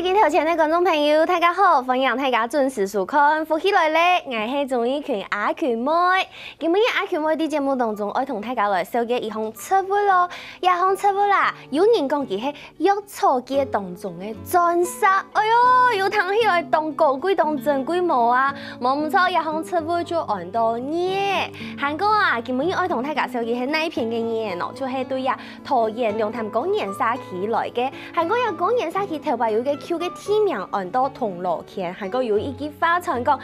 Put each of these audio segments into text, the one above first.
视机头前的观众朋友，大家好，欢迎大家准时收看《福起来咧》，我是综艺群阿群妹。今日阿群妹喺节目当中，爱同大家来收集一项测物咯，一项测物啦。有人讲佢系药草界当中的钻石，哎呦，又听起来当高贵当珍贵无啊！冇唔错，一项测物就按到耶。韩国啊，今日爱同大家收集系哪一片嘅嘢咯？就系对呀，桃园龙潭公园沙期来嘅。韩国有公园沙期头排有嘅 Q 嘅天名按到铜锣圈，韩国有一句话传讲，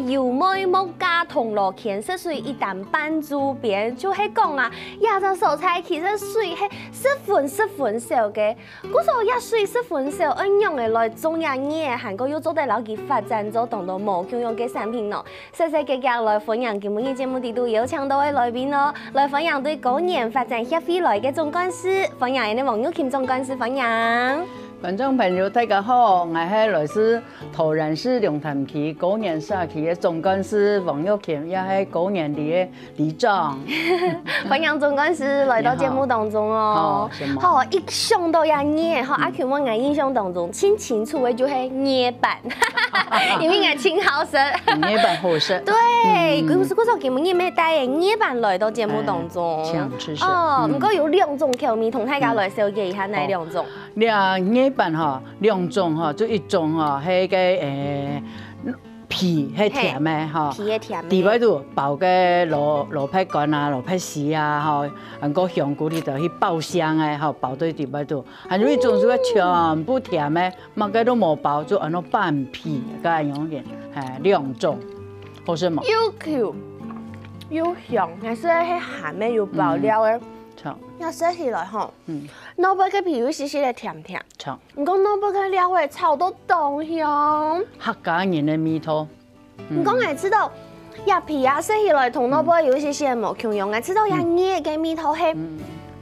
油妹莫加铜锣圈，是水一旦半周边，就系讲啊，亚洲蔬菜其实水系十分少嘅，古时候也水十分少，按用嘅来种呀嘢，韩国又做得了佢发展做当到无共用嘅产品咯。细细格格来分享，今日节目地都有请到嘅来宾咯，来分享对公园发展协会来嘅总干事，分享人哋王玉琴总干事分享。观众朋友，大家好，我是来自桃园市龙潭区公园社区的总干事王玉琴，也是公园里的里长。欢迎总干事来到节目当中哦。好，一想到呀捏，哈，阿群我眼印象当中，清清楚的就系捏板，因为我清好食。捏板好食。对，嗰时今日咩带嘅捏板来到节目当中。吃哦，不过有两种口味，同大家来了解一下哪两种。捏板哈，两种哈，就一种哈，迄个皮，迄甜的哈，皮的甜的，底摆度包个萝卜干啊、萝卜丝啊，吼，还个香菇里头去爆香的，吼，包在底摆度。还有一种是个全部甜的，乜个都冇包，就按照半皮，咁样嘅，两种，好食冇？又 Q 又香，但是喺咸的又爆料的。要食起来吼，萝卜嘅皮有细细的甜甜，唔讲萝卜嘅料诶炒到冻香，客家人的味道。唔讲我知道，呀皮啊食起来同萝卜有细细的无共用，我知道呀捏嘅味道係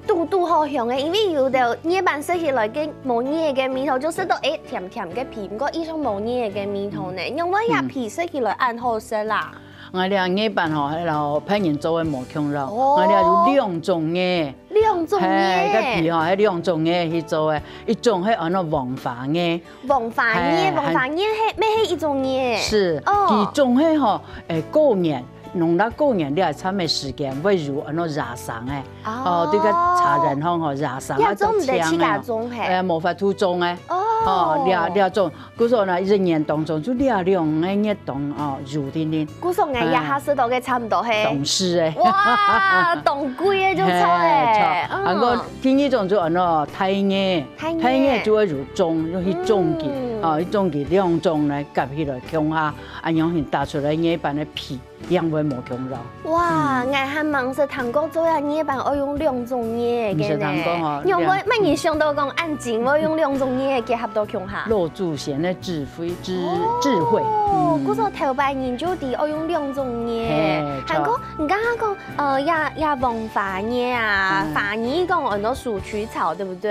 嘟好香嘅，因为有的捏板食起来嘅冇捏嘅味道，就食到甜甜嘅皮，唔过依種冇捏嘅味道呢，因為呀皮食起來按好食啦。我哋捏板吼，然後派人做嘅無窮肉，我哋有兩種嘅，兩種嘅，個皮吼係兩種嘅去做嘅，一種係按照黃花嘅，黃花葉係咩係一種嘅？是，其種係吼過年。農曆過年你係參嘅時間，會如按照熱生嘅，對個茶人香吼熱生啊，都香嘅，無法度種嘅，兩種，嗰時候呢一年當中就兩嘅熱凍肉啲啲。嗰時候我一下食到嘅差唔多係凍絲嘅，哇，凍貴嘅就錯誒。啊個第二種就按照太葉，太葉就會如種，就去種嘅，去種嘅兩種嚟夾起來強下，咁樣去打出來葉板嘅皮。兩位無窮肉。哇！我係盲食糖果做呀捏板，我用兩種捏嘅呢。因為乜嘢想到講按緊，我用兩種捏結合到強下。羅祖賢嘅智慧。嗰個頭擺研究啲，我用兩種捏。韓國你剛剛講呀黃花捏啊，花捏講按到鼠曲草，對不對？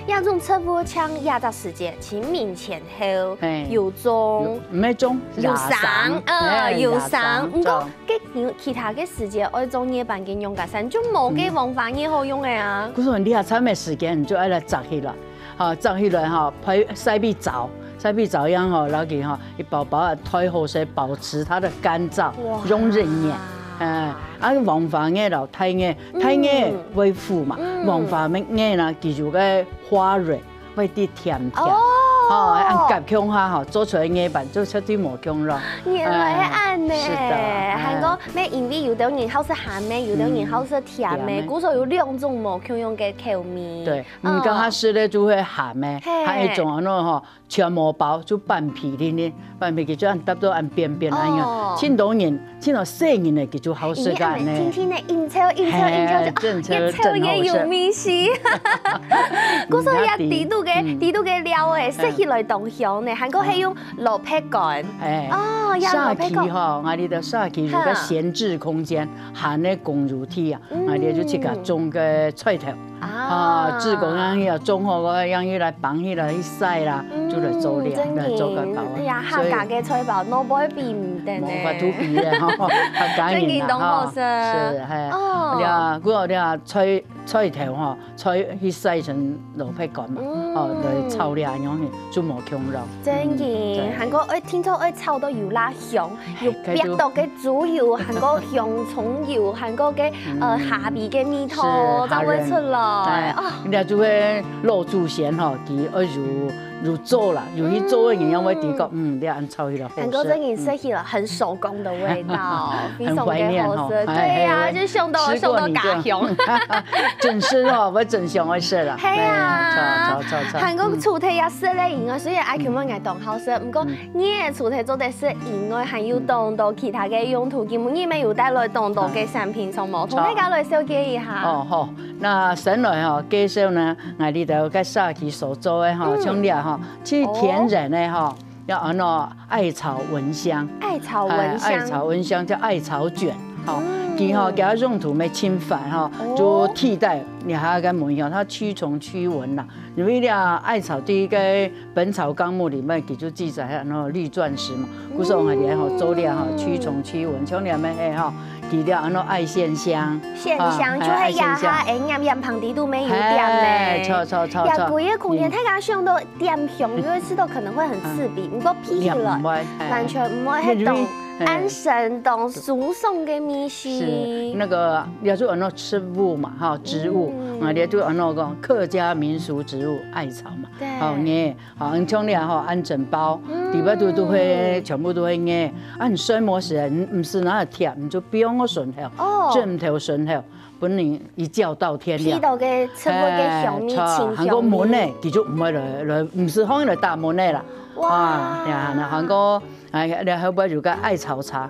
呀種測不槍呀個時間，清明前後有種，唔係種，有生，有生。唔過其他嘅時間愛種嘢辦嘅用架生，就冇嘅黃花嘢好用嘅啊。嗰時你下參嘅時間，你就愛嚟摘起來，摘起來哈，配曬俾澡樣哈，然後佢哈一包包啊，推好勢，保持它的乾燥，容忍嘢。黃花葉咯，太葉為輔嘛，黃花葉啦，記住個花蕊會啲甜。按夾強下吼，做出來嘅板就出啲無強咯。原來係按呢，是的。韓國咩因為有的人好食鹹嘅，有的人好食甜嘅，古時候有兩種無共用嘅口味。對，唔講下食咧就會鹹嘅，還有一種ano吼，全無包就半皮啲，半皮佢就按搭到按邊邊咁樣。青島人細人嘅佢就好食㗎呢。天天嘅應酬就一抽嘢有味絲。古時候也地度嘅料誒。起來當香呢，韓國係用蘿蔔乾。沙期吼，我哋的沙期有個閒置空間，含咧公乳體啊，我哋就去個種個菜頭。自講樣要種好個樣嘢來綁起來去曬啦，就來做料，來做個包。哎呀，客家嘅菜包，攞杯比唔得呢。冇法度比嘅，客家人啊，是係。你啊，嗰個菜菜头吼，菜去洗成萝卜干嘛，来炒了安样去做毛芎肉。真嘅，韩国听说炒到油辣香，又别到嘅猪油，韩国香葱油，韩国嘅下味嘅味道才会出来。人家就会肉煮咸吼，佢要入做啦，入去做嘅营养会提高，你按炒起来好吃。韩国真嘅设计了很手工的味道，很怀念吼。对呀，就想到家乡。真是哦，我真想爱食啦。系啊，炒。韩国厝体也设咧以外，所以爱全部爱当好食。不过你嘅厝体做得是以外，还有当到其他嘅用途，基本你咪有带来当到嘅产品上冇，同大家来了解一下。哦好，那先来吼介绍呢，我哋就介绍佢所做嘅吼，像你吼，去甜人嘅吼，要按照艾草蚊香。艾草蚊香叫艾草卷，好。其哈给它用途没侵犯哈，就替代你还要跟蚊香，它驱虫驱蚊啦。因为俩艾草第一个《本草纲目》里面就记载那绿钻石嘛，古时候我哋吼做俩哈驱虫驱蚊，像俩咩嘿哈，记了那艾线香，线香就系呀哈，盐旁地都没有点嘞，错。呀，贵嘅空间，大家想到点香，因为吃到可能会很刺鼻，不过屁了，完全唔会喺度。安神当输送嘅米是那个，也就按照植物嘛，哈，植物，也就按照讲客家民俗植物艾草嘛，好耶，好，像你哈按整包，里边都会全部都会耶，按水磨时唔是那甜，你就不用我顺后，正头顺后，本嚟一觉到天亮。批到嘅植物嘅香味清香。韓國門咧，佢就唔係來，唔是放嚟大門咧啦。哇！呀，那韓國你後邊有個艾草茶，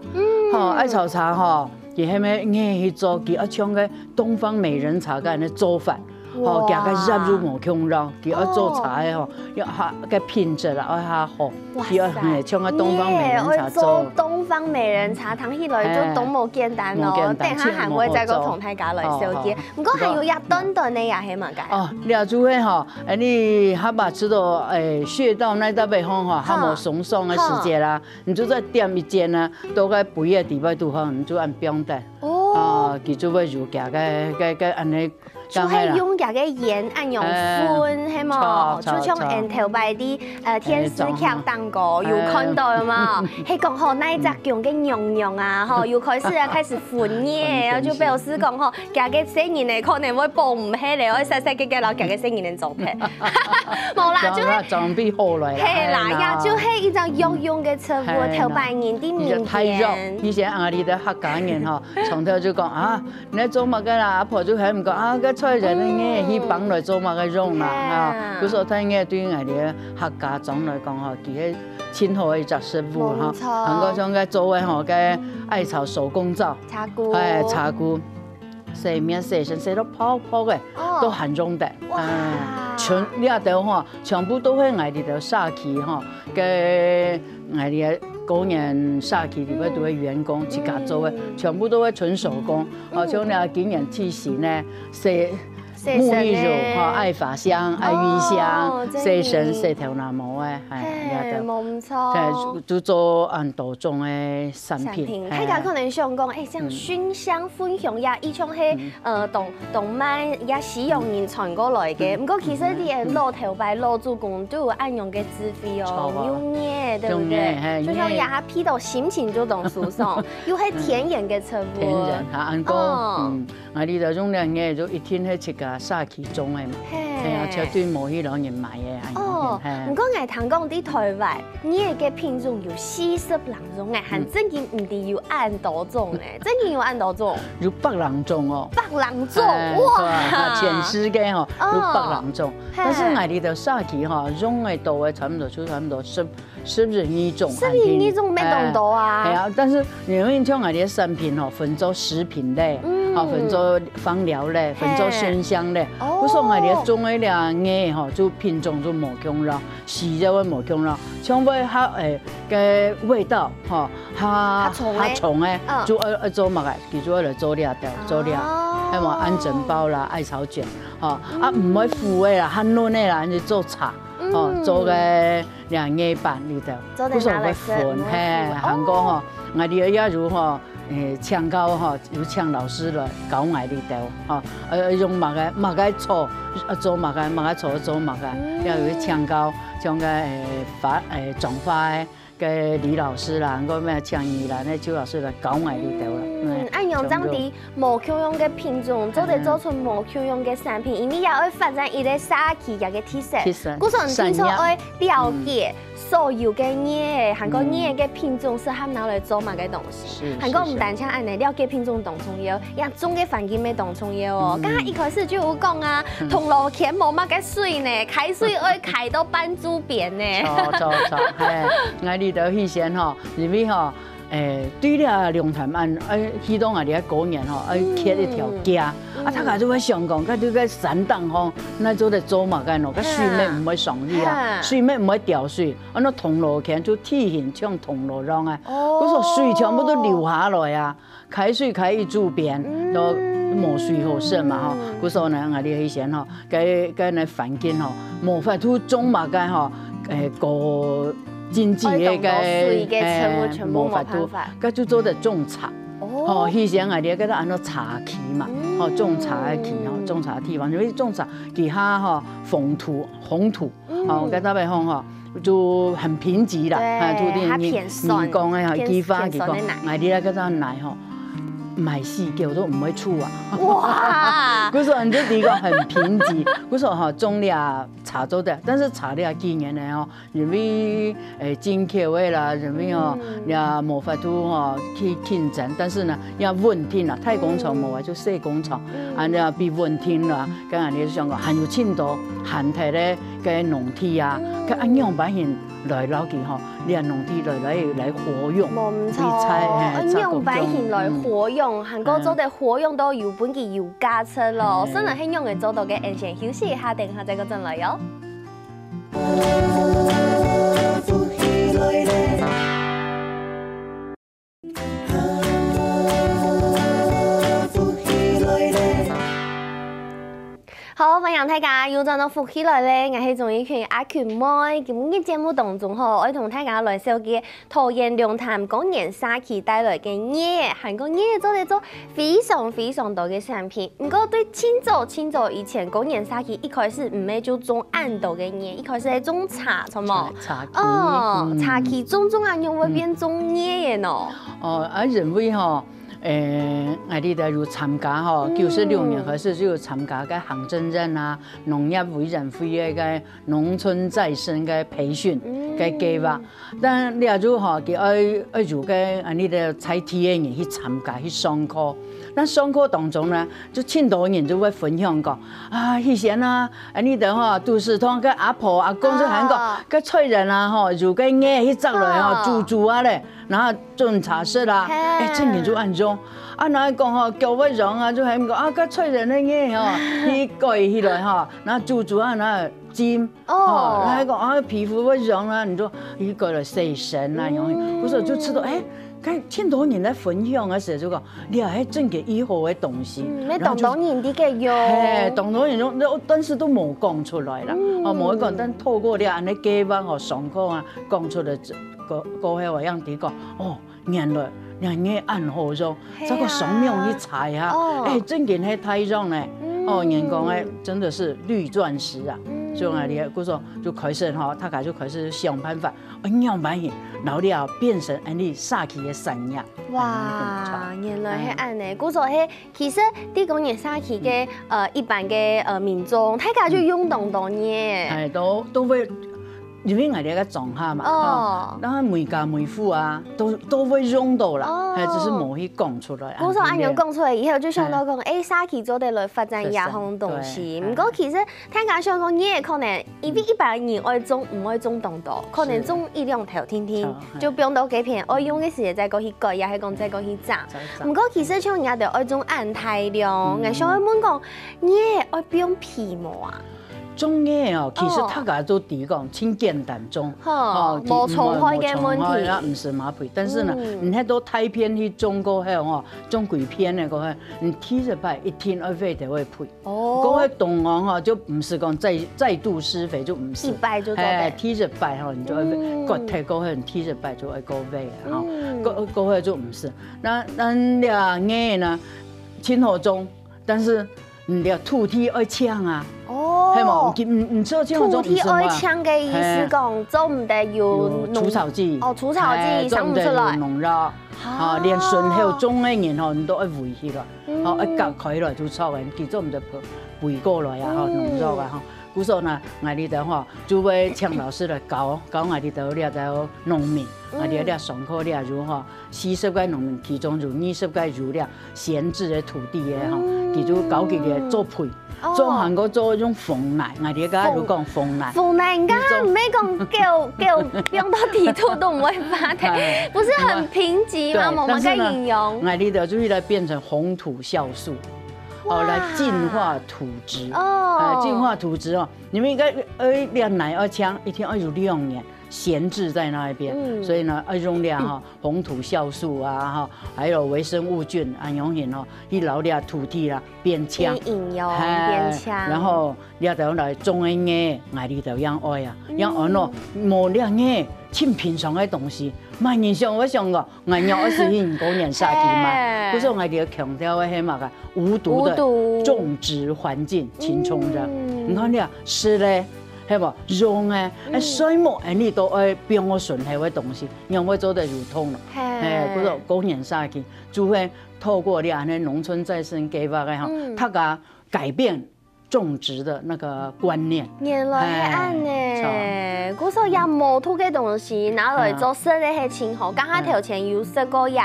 艾草茶吼，佢係咪硬去做？佢一唱嘅東方美人茶嘅人做法。哦，加個入入毛芎肉，佢要做茶嘅吼，要下個品質啦，要下好，佢要唱個東方美人茶做。東方美人茶，聽起來就都冇簡單咯。等下還會再個同大家來了解。不過還有一頓頓嘅也係嘛嘅。哦，了做嘅吼，你下把知道穴道那搭邊方吼，還冇鬆鬆嘅時節啦，你就再點一間啦，到個肥嘅地方度吼，你就按表帶。哦，佢就會入夾個安尼。就係用夾嘅鹽按用粉，係冇？就像人頭擺啲天使劇蛋糕，有看到嘛？係講吼那一隻用嘅娘娘啊，吼又開始混嘢，然後就表示講吼夾嘅聲音咧可能會播唔起嚟，我細細嘅然後夾嘅聲音嚟做劈，冇啦，就係裝備好來啦。係啦，呀，就係一種藥用嘅植物，頭擺人啲面片。以前阿里的客家人吼，從頭就講啊，你做乜嘅啦？阿婆就係唔講啊，個菜人咧去幫來做乜嘅用啦啊！佢說睇嘅對我哋客家種來講吼，佢係親好嘅一隻食物哈。韓國種嘅做嘅吼嘅艾草手工皂，茶菇，茶菇，洗面洗身洗到泡泡嘅，都很用的。全你阿度吼，全部都係我哋度殺氣吼嘅我哋。工人殺氣裡邊都會員工自家做嘅，全部都係純手工。好像你今年提醒呢，洗沐浴乳、愛髮香、愛浴香、洗身、洗頭那毛嘅，係冇唔錯。就做多種嘅產品。大家可能想講，像熏香、熏香呀，以前係動漫也使用人傳過來嘅。不過其實啲嘢攞頭擺、攞做工都有按用嘅智慧哦，用嘢對唔對？就像呀，批到心情就當舒爽，又係甜人嘅植物。甜人嚇，按講，我哋就用兩嘢就一天去食個殺氣種嘅嘛，係啊，絕對冇迄種人買嘅。哦，唔過我聽講啲台灣，你嘅品種有40種誒，係真嘅唔係有按多種誒，真嘅有按多種。有100種哦。100種，哇！全世界吼有100種，但是我哋的殺氣吼用嘅多嘅差唔多12種。12種咩咁多啊？係啊，但是因為像我哋嘅產品吼分做食品類，分做芳療類，分做熏香類。我說我哋種嘅兩嘢吼就品種就毛芎肉，細隻嘅毛芎肉，像尾較嘅味道吼較重嘅，就做乜嘅？叫做嚟做料做料，係嘛？按整包啦，艾草卷，吼啊唔會腐嘅啦，很嫩嘅啦，你做茶。哦，做嘅兩葉板裏頭，不是會粉嘿，韓國吼，我哋也如吼唱到吼，有请老师来教我里头吼，用马个错，做马个错做马个，要有唱到像个转发的。个李老师啦，我咩唱艺啦，那周老师来教我里头啦。按用这样的无口用的品种，做得做出无口用的产品，因为要发展一个沙器一个特色。故说你听说要了解所有的叶，韩国叶的品种适合拿来做嘛个东西。韩国唔单单按你了解品种当中要，也种嘅环境咩当中要哦。刚刚一开始就有讲啊，铜锣前无乜嘅水呢，开水要开到半珠边呢。错，嘿，我里头以前吼，因为吼。对了，龙潭岸，启动啊，伫嗰年吼，开一条街，大家就会想讲，佮这个山洞吼，那做得做嘛干咯，佮水面唔会上去啊，水面唔会掉水，那铜锣前就体型像铜锣样啊，我说水全部都流下来啊，开水开一柱边，都冇水好势嘛吼，我说呢，我哋以前吼，佮那环境吼，冇法度种嘛干吼，个。经济的冇法度，佮就做得种茶。哦，以前啊，你个按照茶畦嘛，哦，种茶的畦哦，种茶地方，因为种茶其他吼红土，哦，佮那边讲吼就很贫瘠啦，土地人工的吼，激发，我哋那个咱奶吼。买四叫都唔会出啊！哇，我说你这地方很贫瘠，我说哈种了茶做的，但是茶了几年了哦，因为进口的啦，因为哦也冇法度哦去竞争，但是呢要稳定啦，大工厂冇话就小工厂，也比稳定啦，跟人哋想讲还有青岛含体咧嘅农体啊，佢按样板型。来老记吼，你啊农地来活用，冇错，按用百姓来活用，韩国做的活用都有本嘅有价值咯，所以係用嘅做到嘅，先休息一下，等下再個進來哟。好，歡迎大家又到復起來咧！我係仲一群阿群妹，今日節目當中吼，我同大家來紹介桃園龍潭公園沙期帶來嘅葉，韓國葉做嚟做非常多嘅產品。不過對清早以前公園沙期一開始唔係就種暗豆嘅葉，一開始係種茶，錯冇？茶期哦，茶期種啊，用會變種葉嘅喏。哦，認為吼。我哋就有參加吼，96年開始就有參加個行政院啊、農業委員會嘅個農村再生嘅培訓嘅計劃。但你如吼，佢愛做個我哋就採體驗人去參加去上課。那上課當中呢，就很多人就會分享講啊，以前啊，你哋吼都市通個阿婆阿公就喊講，個催人啊吼，如個嘢去摘來吼煮啊咧。然後種茶室啦，真嘅就按種，那講吼叫我種啊，就係咁講個催人嘅嘢吼，去改起來吼，然後煮啊，然後煎，然後講皮膚我種啊，你說去改來洗身啊，樣，我說就知道佢很多人在分享嘅時候就講，你係真嘅以後嘅東西，當人啲嘅用，當人用，但是都冇講出來啦，冇講，但透過你安尼計劃和上課啊，講出來。個係話樣啲講，原來人嘅暗號中，這個上面去踩下，真件係太陽咧，人講誒真的是綠鑽石啊，所以你嗰時候就開始吼，大家就開始想辦法，樣板型，然後了變成你沙期嘅產業。哇，原來係安尼，嗰時候係其實啲公園沙期嘅一般嘅民眾，大家就用當嘢，都會。因為我哋個種下嘛，那每家每戶啊，都會用到啦，係只是冇去講出來。嗰時候按樣講出來以後，就想到講，沙期做得來發展一項東西。唔過其實聽講想講，嘢可能因為一般人愛種唔愛種當多，可能種一兩條天天，就變到幾片愛用嘅時候再過去改，也係講再過去摘。唔過其實像人哋愛種按大量，我想問講，嘢愛變皮毛啊？种叶哦，其实大家都提讲清简单种，无虫害嘅问题，啊，唔是麻烦。但是呢，你迄都太偏去种过迄吼，种几片的个，你踢着摆一天二肥就会配。哦，嗰个动物哈就唔是讲再度施肥就唔是，一摆就做肥，踢着摆哈，你就会割太高迄，踢着摆就会高肥哈，嗰个就唔是。那咱俩叶呢，清好种，但是你俩土地爱抢啊。哦，系冇，唔做这种土地爱抢嘅意思讲，做唔得有除草剂，哦，除草剂生唔出来，农药，啊，连顺后种嘅人吼，你都爱围起来，哦，一割开来就草嘅，其实唔得围过来啊，吼，农药啊，吼。故说呢，我哋就吼，就要请老师来教我哋就了就农民，我哋了上课了如吼，40个农民其中有20个如了闲置的土地嘅吼，其中搞佢哋做配。做韩国做种蜂奶，我哋家就讲蜂奶。蜂奶，你刚刚唔係講叫用到地圖都唔會發的，不是很貧瘠嗎？我們該形容。我哋就注意來變成紅土酵素，哦，來淨化土質。哦，淨化土質哦，你們應該兩奶2槍，一天要有2年。闲置在那一边，所以呢，要用了哈红土酵素啊哈，还有微生物菌啊，用hin哦，去留了土地啦变强，引用变强，然后了就来种个叶，爱你就养爱啊，养爱咯，无了叶，真平常的东西，万人想我想个，俺要是去高原沙地嘛，不是我哋强调的迄嘛个无毒的种植环境，青葱的，你看了是嘞。係無用嘅，水木你都愛變我順氣嘅東西，讓我做得流通咯。嗰個高原沙地，就會透過啲安尼農村再生計劃嘅吼，大家改變種植的那個觀念。原來係安呢，嗰時候也無土嘅東西拿來做設計係清好，剛下頭前有設個也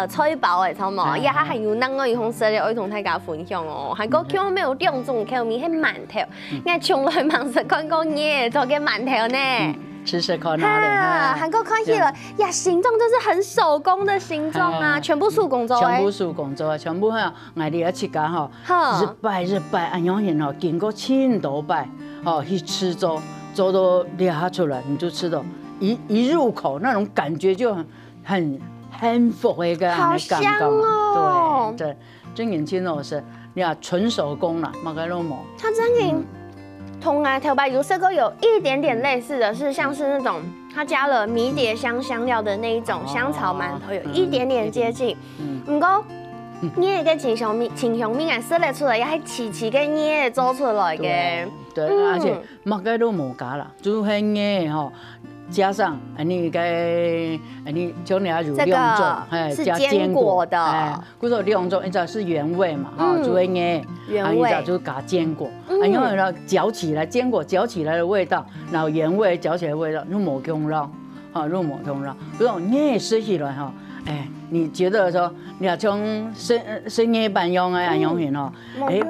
菜包嘅，錯冇？也係有啷個用設計愛同大家分享哦。還個叫我沒有兩種口味係饅頭，我從來冇食過個嘢做嘅饅頭呢。吃吃看哪里？韓國看起來呀，形狀就是很手工的形狀啊，全部手工做的。全部手工做啊，全部哈，我哋一起家吼，日拜，安樣型吼，經過千多拜，哦，去吃做到裂出來，你就吃到一入口那種感覺就很福的個好香哦。對，真年輕哦是，你看純手工啦，冇個冇。它真嘅。同頭白油色溝有一點點類似的是，像是那種它加了迷迭香香料的那一種香草饅頭，有一點點接近。不過你那個清香味啊，設計出來也係齊嘅嘢做出來嘅。對，而且乜嘅都冇加啦，就係嘢吼。加上你將你乳兩種，是堅果的，嗰種兩種，一隻是原味嘛，哈，就會嘢，一隻就加堅果，因為呢嚼起來，堅果嚼起來的味道，然後原味嚼起來的味道，又冇香料，哈，又冇香料，嗰種嘢吃起來哈，哎，你覺得說，你要從深夜版用啊用型哦，哎，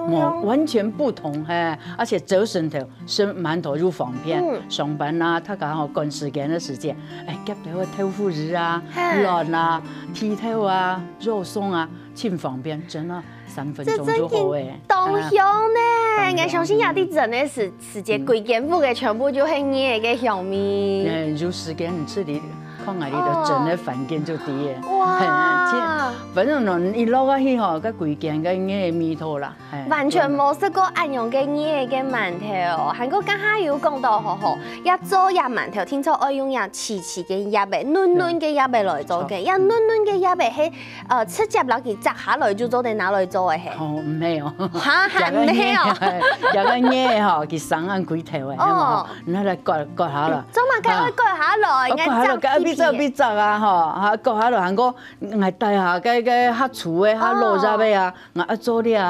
完全不同哎，而且折成頭生饅頭又方便，上班啊，他剛好趕時間的時間，哎，夾到個豆腐乳啊、卵啊、剔頭啊、肉鬆啊，真方便，真的3分鐘就好誒。東香呢，我相信也啲人的時間規件副嘅全部就係嘢嘅香味。如時間你吃啲。看下你就整的反應就低嘅，哇！反正呢，一落下去吼，個規件個嘢味道啦，完全冇食過按用嘅嘢嘅饅頭，韓國剛下有講到好，一做也饅頭，聽說愛用也黐嘅葉味、嫩嫩嘅葉味來做嘅，一嫩嫩嘅葉味係直接攞佢摘下來就做定拿來做嘅係。哦，唔係哦，嚇係唔係哦？有個嘢嗬，佢生按幾頭嘅，係嘛？你嚟割下啦。做乜嘅割下來？必摘啊吼，哈割下來，韓國係帶下個較粗的、較肉雜的啊，我做了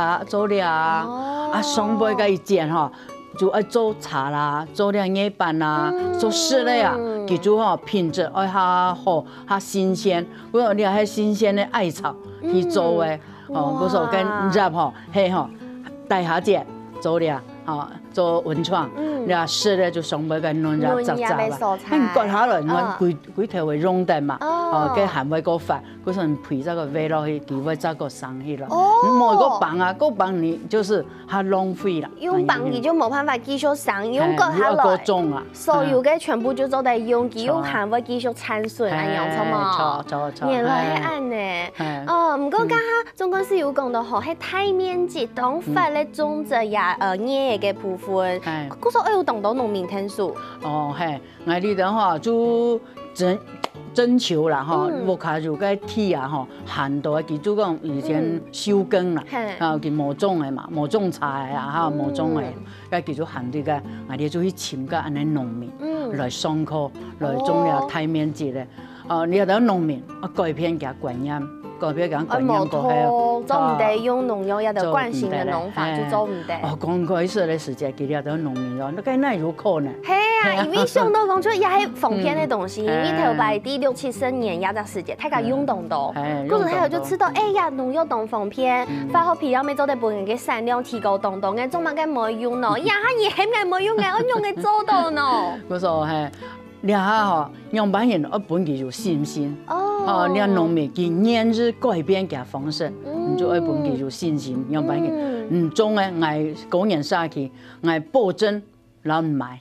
啊，上背個一剪吼，就愛做茶啦，做了葉板啦，做絲的啊，記住吼品質愛較好、較新鮮，我講你係新鮮的艾草去做的，哦，嗰時跟入吼，嘿吼帶下剪做了。哦，做文創，你啊湿咧就上尾个嫩呀杂杂啦，你割下來，我規頭會溶得嘛，嘅鹹味個發，嗰陣配咗個味落去，佢會再個生去咯。冇個棒啊，個棒你就是它浪費啦。用棒你就冇辦法繼續生，用割下來，所有嘅全部就做得用，佢用鹹味繼續產水，咁樣錯嘛？錯。原來係咁呢。唔過家下總幹事有講到吼，係大面積當發咧種植呀葉嘅部分，嗰時候有動到農民聽數。哦，係，我呢度吼就徵求啦，吼，木卡就個鐵啊，吼，限度佢就講以前收耕啦，啊，佢冇種嘅嘛，冇種菜啊，嚇冇種嘅，佢叫做限啲嘅，我哋就去請個安尼農民來上課，來種了大面積咧，你有啲農民改變佢觀念。改變講觀念過後，做唔得用農藥，有啲慣性嘅農法就做唔得。剛開始嘅時節，佢哋都農民咯，你計哪有可能？係啊，因為想到講出也係防騙嘅東西，因為頭擺第6、7、10年也隻時節，大家用動到，嗰陣佢就知道，哎呀，農藥當防騙，發好皮料咪做得本人嘅產量提高動動嘅，做乜嘅冇用咯？呀，嘢係咪冇用嘅？我用嘅做到咯。嗰時候係。你下吼，樣板人我本佢有信心，你農民佢年日改變嘅方式，你就愛本佢有信心，樣板人，種誒愛工人下去，愛保證然後買，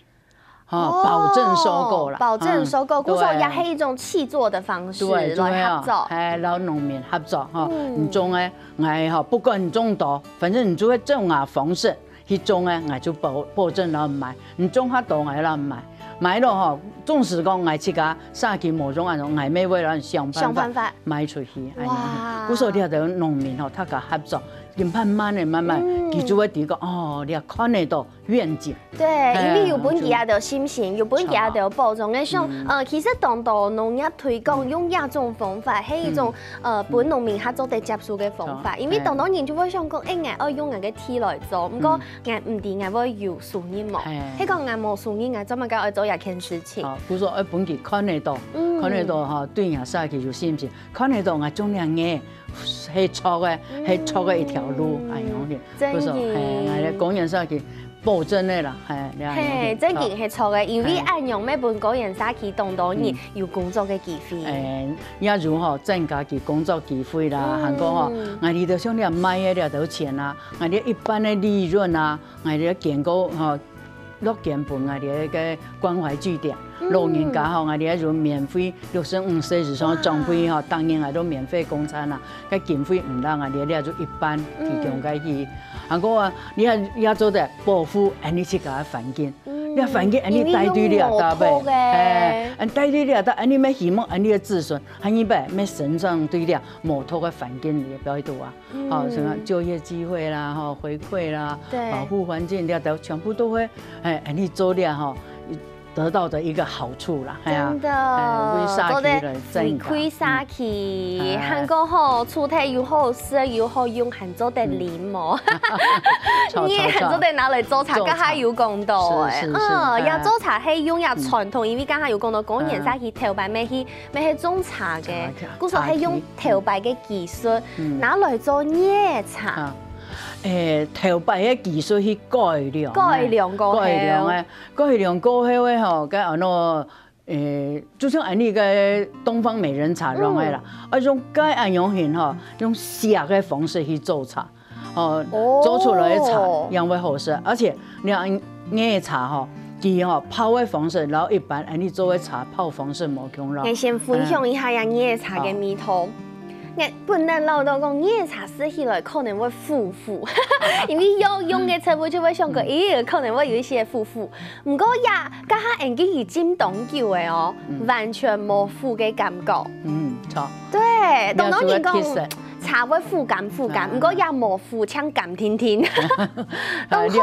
保證收購啦，保證收購，嗰時候也係一種契作的方式來合作，係老農民合作吼，你種誒愛吼，不管你種多，反正你就會種啊方式去種誒，愛就保證然後買，你種較多愛然後買。買咯吼，總是講愛自家殺去某種按種愛咩為了想辦法賣出去，哇！嗰時候你係農民吼，他個合作，佢慢慢佢就會睇個哦，你看得到遠景。對，因為有本佢也有信心，有本佢也有保障嘅像其實當到農業推廣用亞種方法係一種本農民他做得接受嘅方法，因為當到人就會想講，我用我嘅鐵來做，不過我唔掂，我會有樹葉冇，迄個我冇樹葉，我做乜嘅做一件事情。比如說本佢看得到，看得到哈，對人殺佢有信心，看得到我種兩嘢。係錯嘅一條路，係咁嘅。真嘅，係工人殺去保證嘅啦，係。真嘅係錯嘅，因為按樣咩本工人殺去當到你有工作嘅機會。也如吼增加佢工作機會啦，韓國吼，我哋就想你賣嘅了到錢啊，我哋一般嘅利潤啊，我哋建個吼落建本我哋嘅關懷據點。老人家吼，我哋就免費65歲以上長輩吼，當然我都免費供餐啦。個經費唔得，我哋就一般提供佢去。韓國啊，你也做得保護你自家嘅環境，你環境你帶對你啊搭呗，帶對你啊搭，你咩希望你嘅子孫，你咩成長對你摩托嘅環境你表度啊，好什麼就業機會啦，吼回饋啦，保護環境，你都全部都會你做了吼。得到的一個好處啦，真的，做得回饋沙去，韓國吼出體又好食又好用，還做得黏膜，你還做得拿來做茶，家下有講到誒，也做茶係用也傳統，因為家下有講到工人沙去頭擺咩去種茶嘅，嗰時候係用頭擺嘅技術拿來做葉茶。頭擺嘅技術去改良過後嘅吼，個安怎就像安尼個東方美人茶咁嘅啦，用個安樣型吼，用寫嘅方式去做茶，做出來嘅茶樣會好食，而且你葉茶吼，佢吼泡嘅方式，然後一般安尼做嘅茶泡方式冇咁咯。我先分享一下呀葉茶嘅味道。我本來老到講葉茶食起來可能會腐腐，因為有用嘅茶會就會想講，可能會有一些腐腐。唔過呀，家下人家是浸凍久嘅哦，完全冇腐嘅感覺。錯。對，當當然講茶會腐感，唔過也冇腐，像甘甜甜，咁好食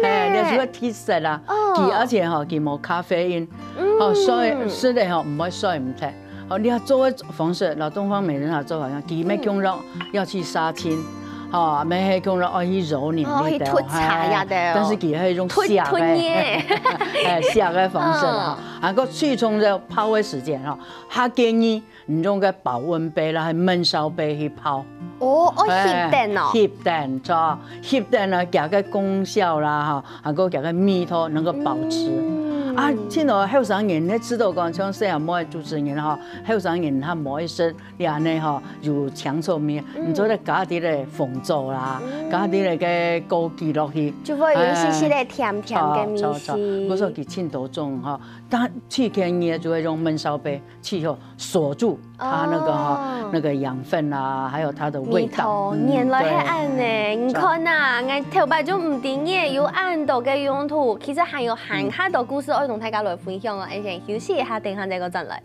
呢。你做個鐵色啦，而且吼佢冇咖啡因，所以食嚟吼唔會衰唔停。你要做嘅方式，嗱東方美人茶做法樣，佢咩講落要去殺青，咩係講落要去揉捻呢度，但是佢係一種寫嘅方式哈，啊個最終就泡嘅時間哈，他建議你用個保溫杯啦，係燜燒杯去泡。哦，翕蛋哦，翕蛋，错，翕蛋呢，加个功效啦哈，还个加个蜜头能够保持。啊，这个后生人咧知道讲，像细汉某主持人哈，后生人他某一身，你安尼哈有强臭面，你做咧加啲咧凤爪啦，加啲咧个枸杞落去，就会有细细的甜甜的米丝。我说给青豆种哈，但去天热就会用焖烧杯气候锁住它那个那个养分啊，还有它的味道。原来系按呢，你看呐，我头摆就唔定嘅，有按到嘅用途，其实还有很下多故事可以同大家来分享哦。而且休息一下，等下再个转来。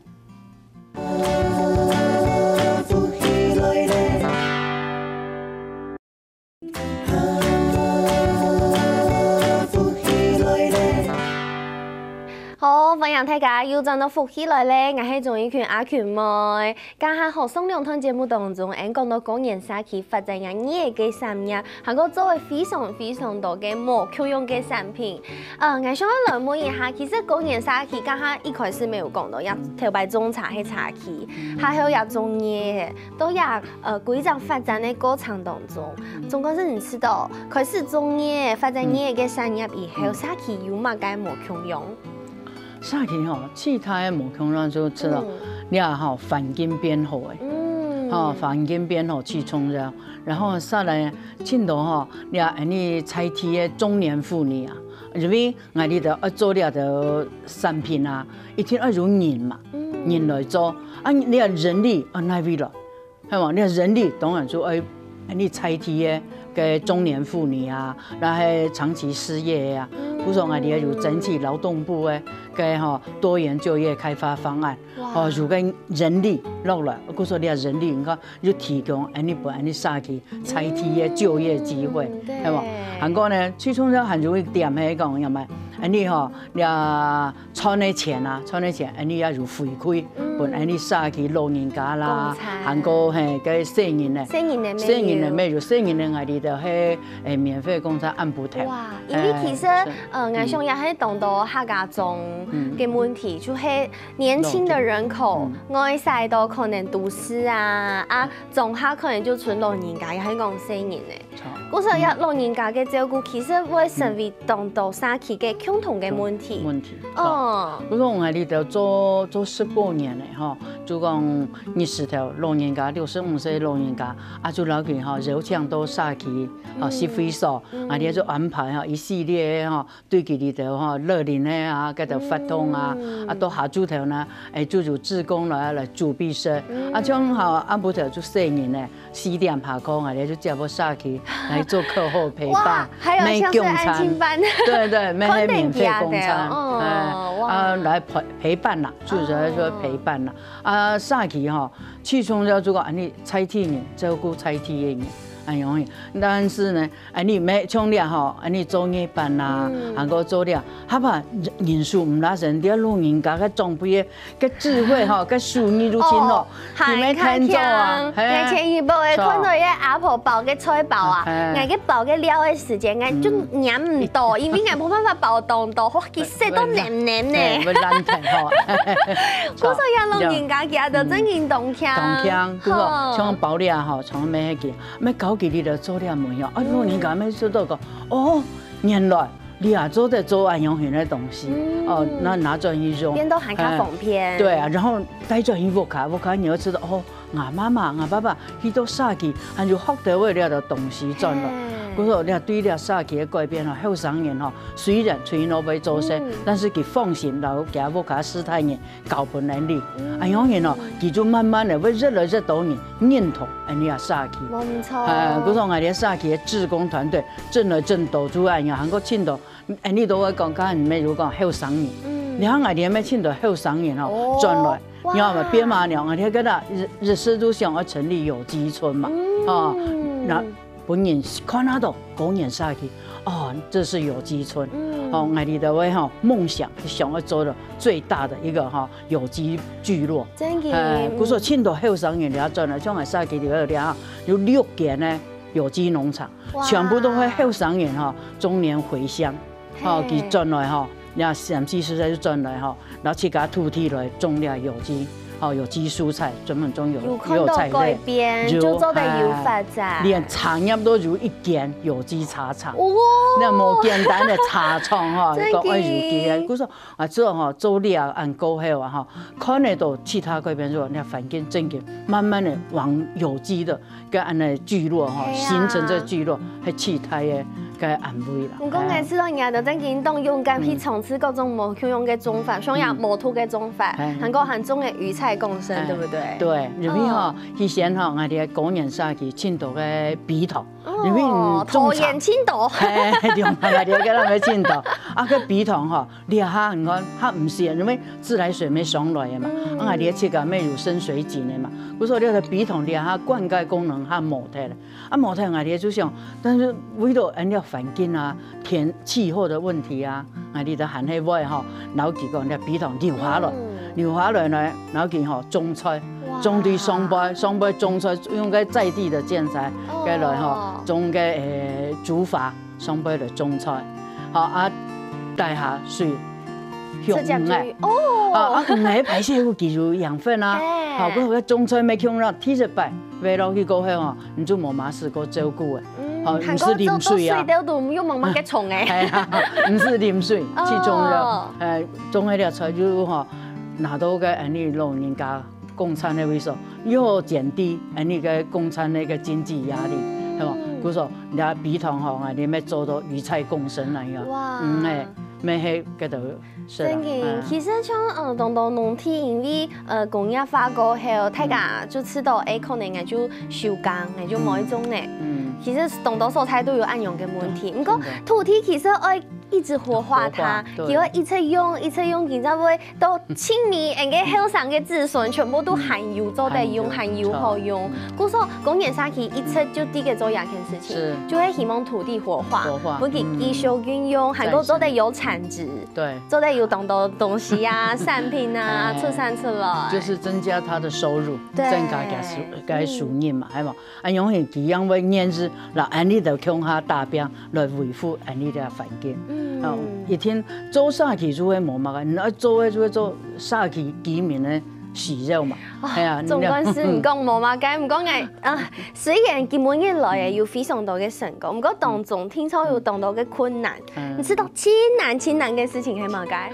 好，欢迎大家又转到福起来咧！我系钟意群阿群妹，家下学生两趟节目当中，讲到公园社区发展嘅嘅产业，还个作为非常多嘅无口用嘅产品。我想来问一下，其实公园社区家下一开始没有讲到，也头摆种茶系茶区，还有也种业，都也规章发展的过程当中，总共是你知道，开始种业发展业嘅产业以后，社区有乜嘅无口用？社区吼，其他的无空让就知道，你啊吼环境变好诶，环境变好去冲热，然后再来青岛吼，你啊你采提的中年妇女啊，因为我哋就做了的产品啊，一天要用人嘛，人来做，啊你啊人力啊哪位了，系嘛？你啊人力当然就你采提的嘅中年妇女啊，然后长期失业啊，古说我哋有整体劳动部诶。嘅吼多元就业开发方案，如果人力落来，我说你啊人力，你看就提供你本你社区采提嘅就业机会，系无？韩国呢，最重要很容易点喺讲，有冇？你吼，你啊赚的钱啊，赚的钱，你也有回馈，本你社区老人家啦，韩国嘿嘅成人咧，成人咧咩？就成人咧，我哋就係免費供餐按補貼。哇，因為其實我想也係講到客家中嘅問題，就係年輕的人口外晒到可能都市啊，中下可能就存老人家，也係講成人咧。嗰時候老人家嘅照顧，其實會成為當到社區嘅共同嘅問題。哦，嗰個我哋就做10多年咧，吼，就講20條老人家，65歲老人家，就留佢吼柔腸到社區，食會所，哋就安排一系列吼對佢哋就吼樂齡咧嗰度發動到下晝頭呢，就做志工來主必室，將吼安補頭就4年咧4點下課，哋就接到社區來做課後陪伴，沒用餐，對，沒係免費供餐，來陪伴啦，主要係說陪伴啦，社區吼最重要就講你採體人照顧採體嘅人。容易，但是呢，你咩像你吼，你做夜班啦，個做了，嚇怕人數唔拉成，啲老人家嘅長輩嘅智慧吼，嘅數你如今咯，你咩看做啊？我前一步嘅看到嘅阿婆包嘅菜包啊，我嘅包嘅料嘅時間，我就飲唔到，因為我冇辦法包當到，佢食到黏黏咧。會爛停吼。嗰時有老人家佢就真係動腔，嗰個像包料吼，像咩嘅，咩搞。佢哋就做了唔樣，老人家咪做到個原來你也做得做安養型的東西，那拿轉去用，變到很卡方便。對啊，然後帶轉去屋企你要知道我媽媽、我爸爸去到社區，還就學到為了的東西轉來。嗰個你對了社區的改變啊，後生人雖然隨攞俾做些，但是佢放心然後佢屋企試探人教本能力，安養型佢就慢慢的會越來越多人認同你啊社區。冇錯。嗰個我哋社區的志工團隊真多做安養，韓國青島，你都會講緊唔係如講後生人，你睇我哋咩青島後生人轉來。你看嘛，邊馬娘，我哋嗰度日式都想要成立有機村嘛，那本人看得到公園社區，這是有機村，我哋的話夢想想要做的最大的一個有機聚落。真嘅。佢說青島後生人了轉來，將我社區裡了有6間呢有機農場，全部都係後生人中年回鄉，佢轉來然後甚至實在就轉來然後去把土地來種了有機。有机蔬菜，专门种有看到改变，就做得有发展，连茶叶都如一间有机茶厂，那么简单的茶厂哈，都爱入机啊。佢说啊，做哈做料按够后啊哈，看得到其他改变之后，那环境正经慢慢的往有机的跟按那聚落哈，形成这聚落，系气态的。该安慰啦。我讲嘅是人家就真正动勇敢去尝试各种无同样嘅种法，像也无土嘅种法，韩国韩种嘅鱼菜共生，对不对？对，入面吼，以前吼，我哋高原沙去青岛嘅鼻头，入面桃园青岛，对，我哋嘅那个青岛，啊个鼻头吼，你下你看，它唔是，因为自来水没上来嘅嘛，我哋切个咩有深水井嘅嘛，我说你个鼻头你下灌溉功能它冇睇咧，啊冇睇我哋就想，但是为咗按照环境啊、天气候的问题啊，我哋就含喺外吼，老几个你鼻头流下来，流下来呢，老几吼种菜，种对双倍种菜，用个在地的建材，该来吼种个竹筏，双倍的种菜，好啊，带下水。用诶，啊，用诶排泄物记住养分啊，好，嗰个种菜咪用啦，30摆，买落去过后吼，你就冇马事过照顾诶，好，唔是啉水啊，水都用慢慢嘅冲诶，系啊，唔是啉水，去种了，种迄条菜就吼，拿到个安尼老人家供餐的位数，又减低安尼个供餐那个经济压力，系嘛？佢说，你比糖吼，啊，你咪做到鱼菜共生那样，诶。咩係嗰度？真嘅，其實像當到農田因為工業化過後，大家就知道可能係就收工，係就某一種咧。其實當到蔬菜都有按用嘅問題，不過土地其實愛一直活化它，佢會一直用，然之後會到清年，人嘅後生嘅子孫全部都含油做得用，含油好用。故說工業沙期一直就第一個做一件事情，就會希望土地活化，不給繼續運用，還夠做得有產值，對，做得有當到東西啊、產品啊出產出來，就是增加他的收入，增加佢收入嘛，係嘛？啊，永遠佢因為年日，嗱，安尼就向下打拼來維護安尼嘅環境。一天做沙期就會冇嘛個，你做就會做沙期居民嘅喜肉嘛，係啊。總歸是唔講冇嘛嘅，唔講嘅雖然基本嘅來有非常多嘅成功，唔過當中聽說有當多嘅困難，你知道千難嘅事情係嘛嘅？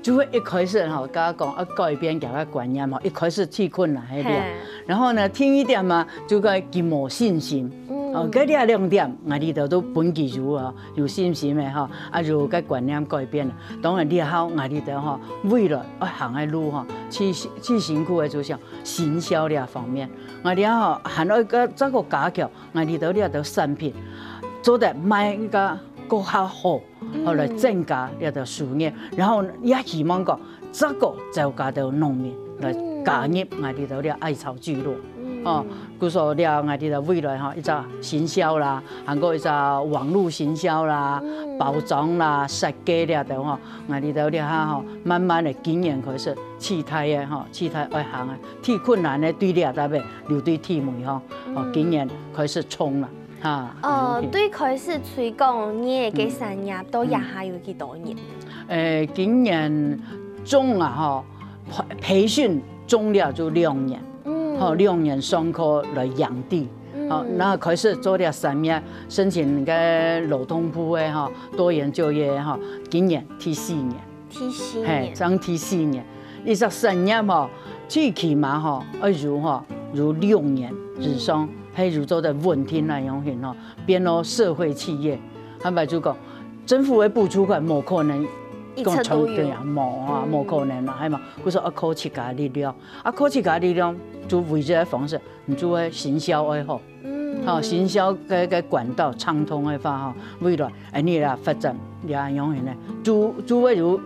就會一開始哈，家講要改變佢個觀念嘛，一開始最困難係啲，然後呢聽一點嘛，就個佢冇信心。哦，嗰啲兩點，我哋都本基如啊，有信心嘅哈，啊如個觀念改變，當然你好，我哋就哈，為了行嘅路哈，去辛苦嘅就像行銷呢方面，我哋哈行到個這個加強，我哋都呢度產品做得賣個更加好，後來增加呢度收入，然後也希望個這個就加到農民來加入我哋度呢愛草聚落。哦，佢說了，我哋就未來哈，一隻行銷啦，還有一隻網絡行銷啦、包裝啦、設計啦等吼，我哋就了下吼，慢慢的經驗開始，氣態嘅吼，氣態愛行啊，最困難的對了特別，就對體媒吼，哦經驗開始衝啦，哈。對開始推廣你嘅產業到也下有幾多年？經驗中啊，吼培訓中了就2年。好，2年上課來養地，好，然後開始做啲產業，申請個勞動部嘅哈多元就業哈，今年第4年，係，爭第4年，一隻產業哈，最起碼哈如6年以上，係如做得穩定那樣型哈，變到社會企業，係咪就講政府嘅補助款冇可能？一切都有，冇可能啦，係嘛？佢說靠自家力量，靠自家力量就為這個方式，你就會行銷愛好，好行銷個管道暢通嘅話，哈，未來你啦發展也樣樣呢，就會如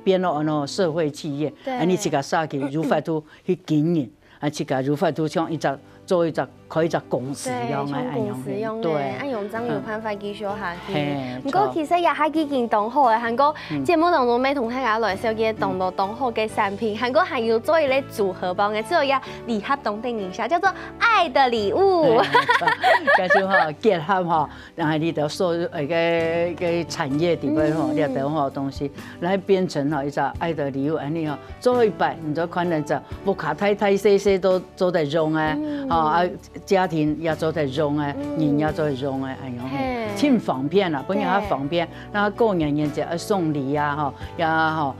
變到那社會企業，你自家殺去如法度去經營，自家如法度像做一隻可以做公司用的，公司用的，按用章有办法继续下去。不过其实也还几件动好的，韩国节目当中要同大家来小嘅动好嘅产品，韩国还有做一类组合包嘅，之后也礼盒当定一下，叫做爱的礼物。介绍哈结合哈，然后你就所有个产业底边吼，你得吼东西来变成哈一个爱的礼物，安尼吼做一摆，你就可能就不卡太细都做得用啊，啊家庭也做得用啊，人也做得用啊，哎呦，挺方便啦，本来还方便，那过年人家送礼呀，哈，也哈。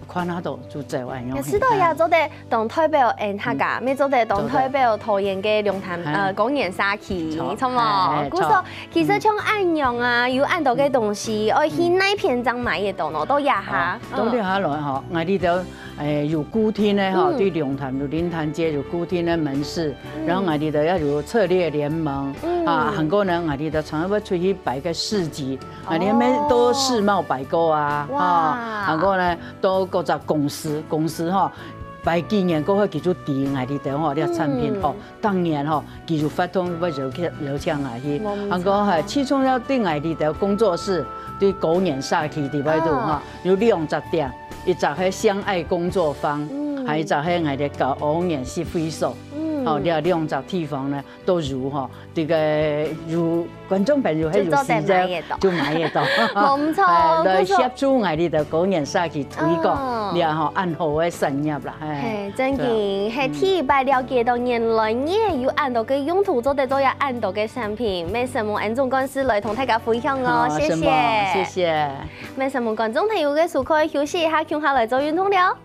看下度就做安样。知道呀，做得当代表客家，咩做得当代表桃园嘅龙潭公园沙期，错冇？故說其實像按樣啊，有按到嘅東西，我去那篇章買嘅到咯，都也下。都啲下來嗬，我哋就有固定嘅嗬，對龍潭有龍潭街有固定嘅門市，然後我哋就要有策略聯盟啊，韓國人我哋就常要出去擺個市集，我哋咩都世貿百貨啊，啊，韓國呢都各隻公司嗬。擺幾年過後，佢就訂我哋嘅嗬啲產品哦。當年嗬，佢就發通要就去邀請我去，韓國係始終要對我哋嘅工作室對狗年殺氣啲喺度嗬，有2隻店，一隻係相愛工作坊，還有一隻係我哋嘅狗年是會所。哦，你2隻地方呢，都如哈，這個如觀眾朋友係如時啫，就買得到。冇錯，來協助我哋嘅狗年殺氣推廣，你啊按好嘅產業啦。係真嘅，係第一擺了解到原來嘢有按到嘅用途，做得都有按到嘅產品。咩什麼安總幹事來同大家分享哦，謝謝。謝謝。咩什麼觀眾朋友嘅時候可以休息一下，停下來做運動了。